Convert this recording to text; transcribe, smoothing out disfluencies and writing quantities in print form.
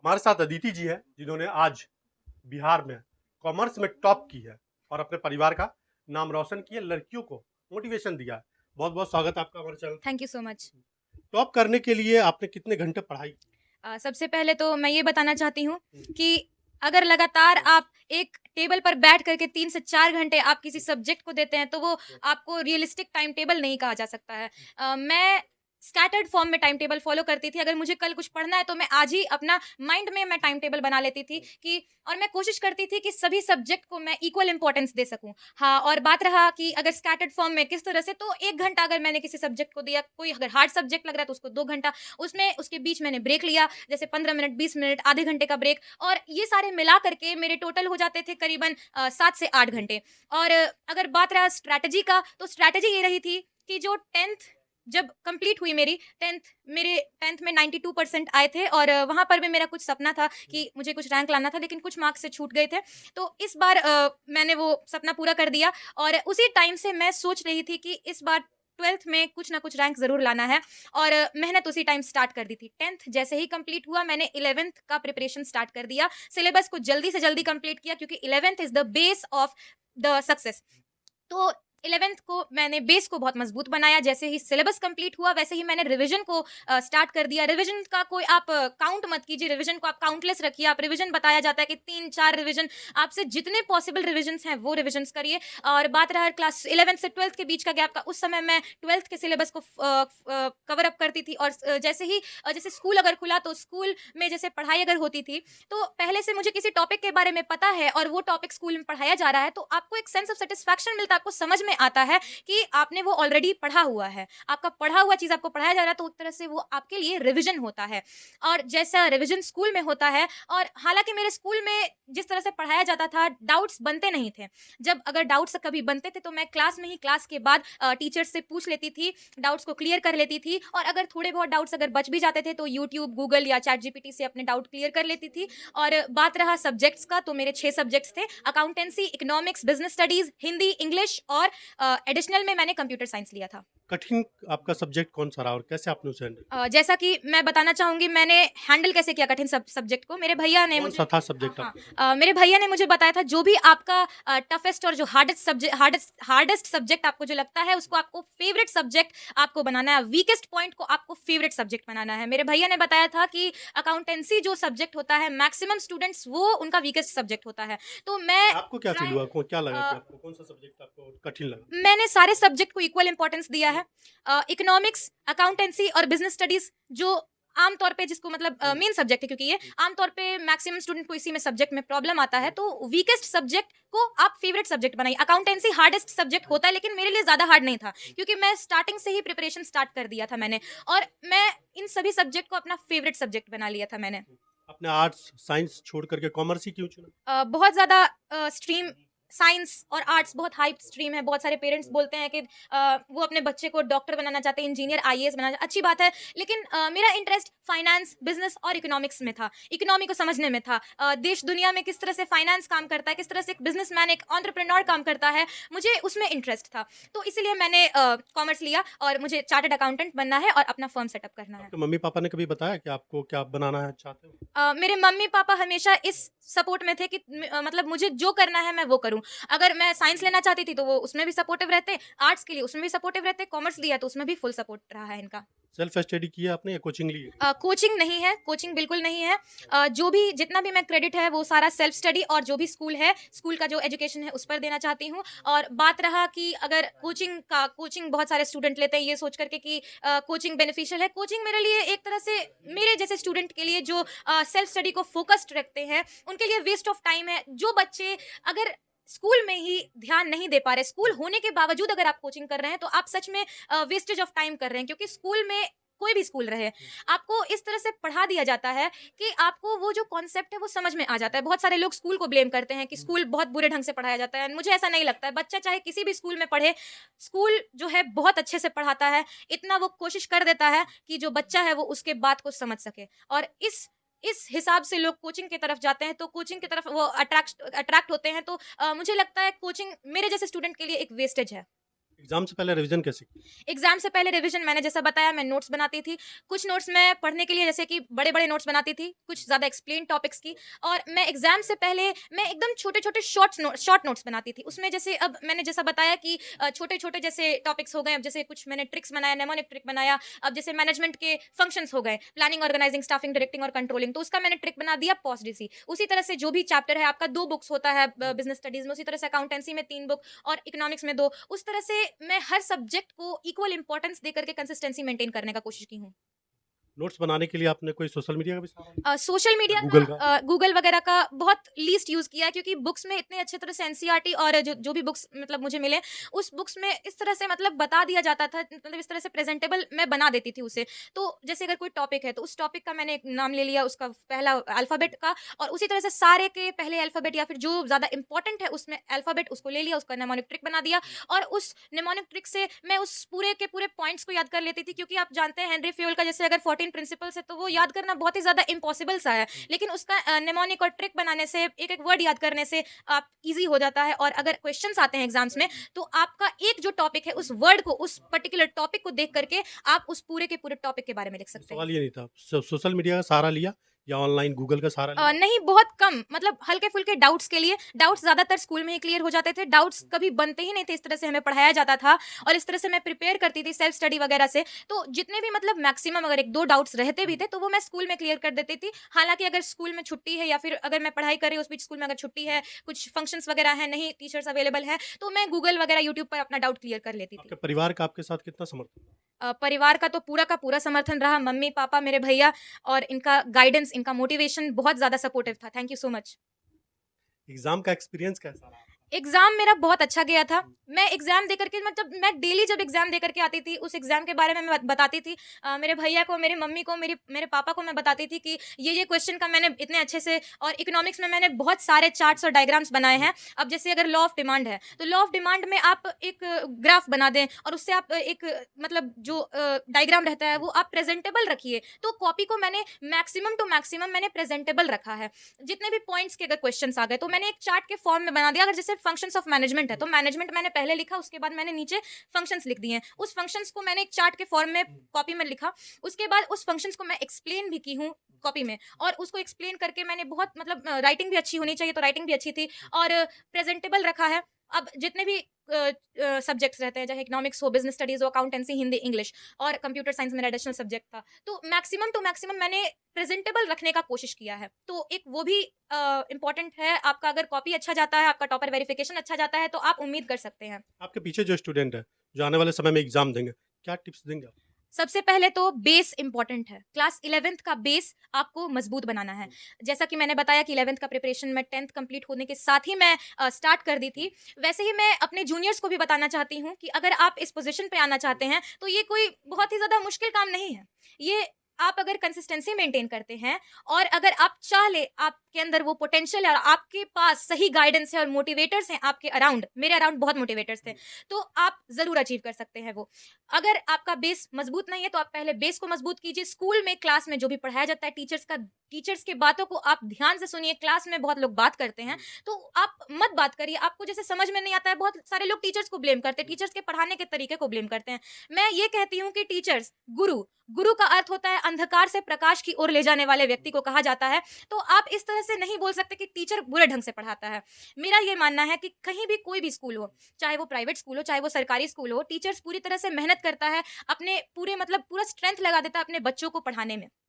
हमारे साथ अदिति जी है, जिन्होंने आज बिहार में कॉमर्स में टॉप की है और अपने परिवार का नाम रोशन किया, लड़कियों को मोटिवेशन दिया है। बहुत बहुत स्वागत है आपका हमारे channel. Thank you so much. Top करने के लिए आपने कितने घंटे पढ़ाई की? सबसे पहले तो मैं ये बताना चाहती हूँ कि अगर लगातार आप एक टेबल पर बैठ करके 3 से 4 घंटे आप किसी सब्जेक्ट को देते हैं, तो वो आपको रियलिस्टिक टाइम टेबल नहीं कहा जा सकता है। मैं स्कैटर्ड फॉर्म में टाइम टेबल फ़ॉलो करती थी। अगर मुझे कल कुछ पढ़ना है, तो मैं आज ही अपना माइंड में मैं टाइम टेबल बना लेती थी कि और मैं कोशिश करती थी कि सभी सब्जेक्ट को मैं इक्वल इम्पोर्टेंस दे सकूँ। हाँ, और बात रहा कि अगर स्कैटर्ड फॉर्म में किस तरह से, तो 1 घंटा अगर मैंने किसी सब्जेक्ट को दिया, कोई अगर हार्ड सब्जेक्ट लग रहा है, तो उसको 2 घंटा, उसमें उसके बीच मैंने ब्रेक लिया, जैसे 15 मिनट, 20 मिनट, आधे घंटे का ब्रेक, और ये सारे मिला करके मेरे टोटल हो जाते थे करीबन 7 से 8 घंटे। और अगर बात रहा स्ट्रैटेजी का, तो स्ट्रैटेजी ये रही थी कि जो 10th जब कंप्लीट हुई मेरी 10th, मेरे 10th में 92% आए थे, और वहाँ पर भी मेरा कुछ सपना था कि मुझे कुछ रैंक लाना था, लेकिन कुछ मार्क्स से छूट गए थे। तो इस बार मैंने वो सपना पूरा कर दिया, और उसी टाइम से मैं सोच रही थी कि इस बार 12th में कुछ ना कुछ रैंक ज़रूर लाना है, और मेहनत उसी टाइम स्टार्ट कर दी थी। 10th जैसे ही कंप्लीट हुआ, मैंने 11th का प्रिपरेशन स्टार्ट कर दिया। सिलेबस को जल्दी से जल्दी कंप्लीट किया, क्योंकि 11th is the base of the success. तो 11th को मैंने बेस को बहुत मजबूत बनाया। जैसे ही सिलेबस कंप्लीट हुआ, वैसे ही मैंने रिवीजन को स्टार्ट कर दिया। रिवीजन का कोई आप काउंट मत कीजिए, रिवीजन को आप काउंटलेस रखिए। आप रिवीजन बताया जाता है कि 3-4 रिवीजन, आपसे जितने पॉसिबल रिवीजन्स हैं वो रिवीजन्स करिए। और बात रहा क्लास 11th से 12th के बीच का गैप का, उस समय मैं 12th के सिलेबस को कवर अप करती थी। और जैसे ही जैसे स्कूल अगर खुला, तो स्कूल में जैसे पढ़ाई अगर होती थी, तो पहले से मुझे किसी टॉपिक के बारे में पता है और वो टॉपिक स्कूल में पढ़ाया जा रहा है, तो आपको एक सेंस ऑफ सेटिस्फैक्शन मिलता है। आपको समझ में आता है कि आपने वो ऑलरेडी पढ़ा हुआ है, आपका पढ़ा हुआ चीज आपको पढ़ाया जा रहा है, तो एक तरह से वो आपके लिए रिवीजन होता है। और जैसा रिवीजन स्कूल में होता है, और हालांकि मेरे स्कूल में जिस तरह से पढ़ाया जाता था, डाउट्स बनते नहीं थे। जब अगर डाउट्स कभी बनते थे, तो मैं क्लास में ही, क्लास के बाद टीचर्स से पूछ लेती थी, डाउट्स को क्लियर कर लेती थी। और अगर थोड़े बहुत डाउट्स अगर बच भी जाते थे, तो यूट्यूब, गूगल या चैट जीपीटी से अपने डाउट क्लियर कर लेती थी। और बात रहा सब्जेक्ट्स का, तो मेरे 6 सब्जेक्ट्स थे: accountancy, economics, business studies, Hindi, English, और एडिशनल में मैंने कंप्यूटर साइंस लिया था। कठिन आपका सब्जेक्ट कौन सा रहा और कैसे आपने उसे हैंडल किया? जैसा कि मैं बताना चाहूँगी, मैंने हैंडल कैसे किया कठिन सब्जेक्ट को। मेरे भैया ने कौन मुझे सा था सब्जेक्ट हाँ, आपका? मेरे भैया ने मुझे बताया था, जो भी आपका टफेस्ट और जो हार्डेस्ट सब्जेक्ट आपको जो लगता है, उसको आपको फेवरेट सब्जेक्ट आपको बनाना है, वीकेस्ट पॉइंट को आपको फेवरेट सब्जेक्ट बनाना है। मेरे भैया ने बताया था कि अकाउंटेंसी जो सब्जेक्ट होता है, मैक्सिमम स्टूडेंट्स वो उनका वीकेस्ट सब्जेक्ट होता है। तो मैं आपको क्या फील ट्राई हुआ, क्या लगा कि आपको कौन सा सब्जेक्ट आपको कठिन लगा? मैंने सारे सब्जेक्ट को इक्वल इंपॉर्टेंस दिया है। इकोनॉमिक्स, अकाउंटेंसी और बिजनेस स्टडीज, जो आमतौर पे जिसको मतलब मेन सब्जेक्ट है, क्योंकि ये आमतौर पे मैक्सिमम स्टूडेंट को इसी में सब्जेक्ट में प्रॉब्लम आता है, तो वीकेस्ट सब्जेक्ट को आप फेवरेट सब्जेक्ट बनाइए। अकाउंटेंसी हार्डेस्ट सब्जेक्ट होता है, लेकिन मेरे लिए ज्यादा हार्ड नहीं था, क्योंकि मैं स्टार्टिंग से ही प्रिपरेशन स्टार्ट कर दिया था मैंने, और मैं इन सभी सब्जेक्ट को अपना फेवरेट सब्जेक्ट बना लिया था मैंने। आपने आर्ट्स साइंस छोड़ करके कॉमर्स ही क्यों चुना? बहुत ज़्यादा स्ट्रीम, साइंस और आर्ट्स बहुत हाइप स्ट्रीम है। बहुत सारे पेरेंट्स बोलते हैं कि वो अपने बच्चे को डॉक्टर बनाना चाहते हैं, इंजीनियर, आईएएस बनाना, अच्छी बात है। लेकिन मेरा इंटरेस्ट फाइनेंस, बिजनेस और इकोनॉमिक्स में था, इकोनॉमी को समझने में था। देश दुनिया में किस तरह से फाइनेंस काम करता है, किस तरह से एक बिजनेसमैन, एक एंटरप्रेन्योर काम करता है, मुझे उसमें इंटरेस्ट था। तो इसीलिए मैंने कॉमर्स लिया, और मुझे चार्टर्ड अकाउंटेंट बनना है और अपना फर्म सेटअप करना है। आपके मम्मी पापा ने कभी बताया कि आपको क्या बनाना है, चाहते हो? मेरे मम्मी पापा हमेशा इस सपोर्ट में थे कि मतलब मुझे जो करना है मैं वो करूं। अगर मैं साइंस लेना चाहती थी, तो वो उसमें भी सपोर्टिव रहते, आर्ट्स के लिए उसमें भी सपोर्टिव रहते, कॉमर्स लिया तो उसमें भी फुल सपोर्ट रहा है इनका। सेल्फ स्टडी किया आपने या कोचिंग ली है? कोचिंग नहीं है, कोचिंग बिल्कुल नहीं है। जो भी जितना भी मैं क्रेडिट है, वो सारा सेल्फ स्टडी, और जो भी स्कूल है, स्कूल का जो एजुकेशन है, उस पर देना चाहती हूँ। और बात रहा कि अगर कोचिंग बहुत सारे स्टूडेंट लेते हैं ये सोच करके कि कोचिंग बेनिफिशियल है। कोचिंग मेरे लिए एक तरह से, मेरे जैसे स्टूडेंट के लिए जो सेल्फ स्टडी को फोकस्ड रखते हैं, उनके लिए वेस्ट ऑफ टाइम है। जो बच्चे अगर स्कूल में ही ध्यान नहीं दे पा रहे, स्कूल होने के बावजूद अगर आप कोचिंग कर रहे हैं, तो आप सच में वेस्टेज ऑफ टाइम कर रहे हैं। क्योंकि स्कूल में, कोई भी स्कूल रहे, आपको इस तरह से पढ़ा दिया जाता है कि आपको वो जो कॉन्सेप्ट है वो समझ में आ जाता है। बहुत सारे लोग स्कूल को ब्लेम करते हैं कि स्कूल बहुत बुरे ढंग से पढ़ाया जाता है। मुझे ऐसा नहीं लगता है। बच्चा चाहे किसी भी स्कूल में पढ़े, स्कूल जो है बहुत अच्छे से पढ़ाता है। इतना वो कोशिश कर देता है कि जो बच्चा है वो उसके बात को समझ सके। और इस हिसाब से लोग कोचिंग की तरफ जाते हैं, तो कोचिंग की तरफ वो अट्रैक्ट होते हैं। तो मुझे लगता है कोचिंग मेरे जैसे स्टूडेंट के लिए एक वेस्टेज है। एग्जाम से पहले रिवीजन कैसे की? एग्जाम से पहले रिवीजन मैंने जैसा बताया, मैं नोट्स बनाती थी। कुछ नोट्स मैं पढ़ने के लिए जैसे कि बड़े-बड़े नोट्स बनाती थी, कुछ ज़्यादा एक्सप्लेन टॉपिक्स की, और मैं एग्जाम से पहले मैं एकदम छोटे-छोटे शॉर्ट नोट्स बनाती थी। उसमें जैसे अब मैंने जैसा बताया कि छोटे-छोटे जैसे टॉपिक्स हो गए, अब जैसे कुछ मैंने ट्रिक्स बनाया, नेमोनिक ट्रिक बनाया, अब जैसे मैनेजमेंट के फंक्शंस हो गए, प्लानिंग, ऑर्गेनाइजिंग, स्टाफिंग, डायरेक्टिंग और कंट्रोलिंग, तो उसका मैंने ट्रिक बना दिया पॉसडीसी। उसी तरह से जो भी चैप्टर है आपका 2 बुक्स होता है बिज़नेस स्टडीज़ में, उसी तरह से अकाउंटेंसी में 3 बुक और इकोनॉमिक्स में 2, उस तरह से मैं हर सब्जेक्ट को इक्वल इंपॉर्टेंस देकर के कंसिस्टेंसी मेंटेन करने का कोशिश की हूँ। नोट्स बनाने के लिए आपने कोई सोशल मीडिया का भी सहारा लिया? सोशल मीडिया गूगल का का? गूगल वगैरह का बहुत लीस्ट यूज़ किया है, क्योंकि बुक्स में इतने अच्छे तरह से एनसीईआरटी और जो जो भी बुक्स मतलब मुझे मिले, उस बुक्स में इस तरह से मतलब बता दिया जाता था, मतलब इस तरह से प्रेजेंटेबल मैं बना देती थी उसे। तो जैसे अगर कोई टॉपिक है तो उस टॉपिक का मैंने एक नाम ले लिया, उसका पहला अल्फ़ाबेट का, और उसी तरह से सारे के पहले अल्फ़ाबेट या फिर जो ज़्यादा इंपॉर्टेंट है उसमें अल्फ़ाबेट उसको ले लिया, उसका नेमोनिक ट्रिक बना दिया, और उस नेमोनिक ट्रिक से मैं उस पूरे के पूरे पॉइंट्स को याद कर लेती थी, क्योंकि आप जानते हैं हेनरी फ्यूल का जैसे अगर 14 प्रिंसिपल्स है तो वो याद करना बहुत ही ज़्यादा इम्पॉसिबल सा है। लेकिन उसका नेमोनिक और ट्रिक बनाने से, एक-एक वर्ड याद करने से आप ईज़ी हो जाता है, और अगर क्वेश्चन्स आते हैं एग्ज़ाम्स में, तो आपका एक जो टॉपिक है उस वर्ड को, उस पर्टिकुलर टॉपिक को देख करके आप उस पूरे के पूरे टॉपिक के बारे में लिख सकते हैं। सवाल ये नहीं था, सोशल मीडिया का सहारा लिया या ऑनलाइन गूगल का सहारा लिया? नहीं, बहुत कम, मतलब हल्के-फुल्के डाउट्स के लिए। डाउट्स ज़्यादातर स्कूल में ही क्लियर हो जाते थे, डाउट्स कभी बनते ही नहीं थे, इस तरह से हमें पढ़ाया जाता था और इस तरह से मैं प्रिपेयर करती थी सेल्फ स्टडी वगैरह से। तो जितने भी मतलब मैक्सिमम अगर 1-2 डाउट्स रहते भी थे, तो वो मैं स्कूल में क्लियर कर देती थी। हालाँकि अगर स्कूल में छुट्टी है या फिर अगर मैं पढ़ाई कर रही हूँ, उस बीच स्कूल में अगर छुट्टी है, कुछ फंक्शंस वगैरह हैं, नहीं टीचर्स अवेलेबल हैं, तो मैं गूगल वगैरह, यूट्यूब पर अपना डाउट क्लियर कर लेती थी। आपके परिवार का आपके साथ कितना समर्थन था? परिवार का तो पूरा का पूरा समर्थन रहा, मम्मी-पापा, मेरे भैया, और इनका गाइडेंस, इनका मोटिवेशन बहुत ज़्यादा सपोर्टिव था। Thank you so much. Exam का एक्सपीरियंस कैसा रहा आपका? एग्ज़ाम मेरा बहुत अच्छा गया था। हुँ। मैं एग्ज़ाम देकर के मतलब मैं डेली जब एग्ज़ाम देकर के आती थी, उस एग्ज़ाम के बारे में मैं बताती थी। मेरे भैया को, मेरी मम्मी को, मेरे पापा को मैं बताती थी कि ये क्वेश्चन का मैंने इतने अच्छे से, और इकोनॉमिक्स में मैंने बहुत सारे चार्ट्स और डायग्राम्स बनाए हैं। अब जैसे अगर लॉ ऑफ डिमांड है, तो लॉ ऑफ डिमांड में आप एक ग्राफ बना दें और उससे आप एक मतलब जो डायग्राम रहता है वो आप प्रेज़ेंटेबल रखिए। तो कॉपी को मैंने मैक्सिमम टू मैक्सिमम मैंने प्रेज़ेंटेबल रखा है। जितने भी पॉइंट्स के अगर क्वेश्चन्स आ गए, तो मैंने एक चार्ट के फॉर्म में बना दिया। अगर जैसे फंक्शंस ऑफ मैनेजमेंट है, तो मैनेजमेंट मैंने पहले लिखा, उसके बाद मैंने नीचे फंक्शंस लिख दिए हैं। उस फंक्शंस को मैंने एक चार्ट के फॉर्म में कॉपी में लिखा। उसके बाद उस फंक्शंस को मैं एक्सप्लेन भी की हूँ कॉपी में, और उसको एक्सप्लेन करके मैंने बहुत मतलब राइटिंग भी अच्छी होनी चाहिए, तो राइटिंग भी अच्छी थी, और प्रेज़ेंटेबल रखा है। अब जितने भी सब्जेक्ट्स रहते हैं, चाहे इकोनॉमिक्स हो, बिज़नेस स्टडीज़ हो, अकाउंटेंसी, हिंदी, इंग्लिश, और कंप्यूटर साइंस मेरा एडिशनल सब्जेक्ट था। तो मैक्सिमम टू मैक्सिमम मैंने प्रेज़ेंटेबल रखने का कोशिश किया है। तो एक वो भी इम्पोर्टेंट है, आपका अगर कॉपी अच्छा जाता है, आपका टॉपर वेरिफिकेशन अच्छा जाता है, तो आप उम्मीद कर सकते हैं। आपके पीछे जो स्टूडेंट है, जो आने वाले समय में एग्जाम देंगे, क्या टिप्स देंगे आप? सबसे पहले तो बेस इम्पोर्टेंट है। क्लास 11th का बेस आपको मजबूत बनाना है। जैसा कि मैंने बताया कि 11th का प्रिपरेशन मैं 10th कंप्लीट होने के साथ ही मैं स्टार्ट कर दी थी। वैसे ही मैं अपने जूनियर्स को भी बताना चाहती हूँ कि अगर आप इस पोज़ीशन पे आना चाहते हैं, तो ये कोई बहुत ही ज़्यादा मुश्किल काम नहीं है। ये आप अगर कंसिस्टेंसी मेंटेन करते हैं, और अगर आप चाह लें, आपके अंदर वो पोटेंशियल है और आपके पास सही गाइडेंस है और मोटिवेटर्स हैं आपके अराउंड, मेरे अराउंड बहुत मोटिवेटर्स थे, तो आप ज़रूर अचीव कर सकते हैं वो। अगर आपका बेस मजबूत नहीं है, तो आप पहले बेस को मजबूत कीजिए। स्कूल में, क्लास में जो भी पढ़ाया जाता है, टीचर्स की बातों को आप ध्यान से सुनिए। क्लास में बहुत लोग बात करते हैं, तो आप मत बात करिए। आपको जैसे समझ में नहीं आता है, बहुत सारे लोग टीचर्स को ब्लेम करते हैं, टीचर्स के पढ़ाने के तरीके को ब्लेम करते हैं। मैं ये कहती हूँ कि टीचर्स, गुरु का अर्थ होता है अंधकार से प्रकाश की ओर ले जाने वाले व्यक्ति को कहा जाता है। तो आप इस तरह से नहीं बोल सकते कि टीचर बुरे ढंग से पढ़ाता है। मेरा ये मानना है कि कहीं भी कोई भी स्कूल हो, चाहे वो प्राइवेट स्कूल हो, चाहे वो सरकारी स्कूल हो, टीचर्स पूरी तरह से मेहनत करता है, अपने पूरे मतलब पूरा स्ट्रेंथ लगा देता है अपने बच्चों को पढ़ाने में।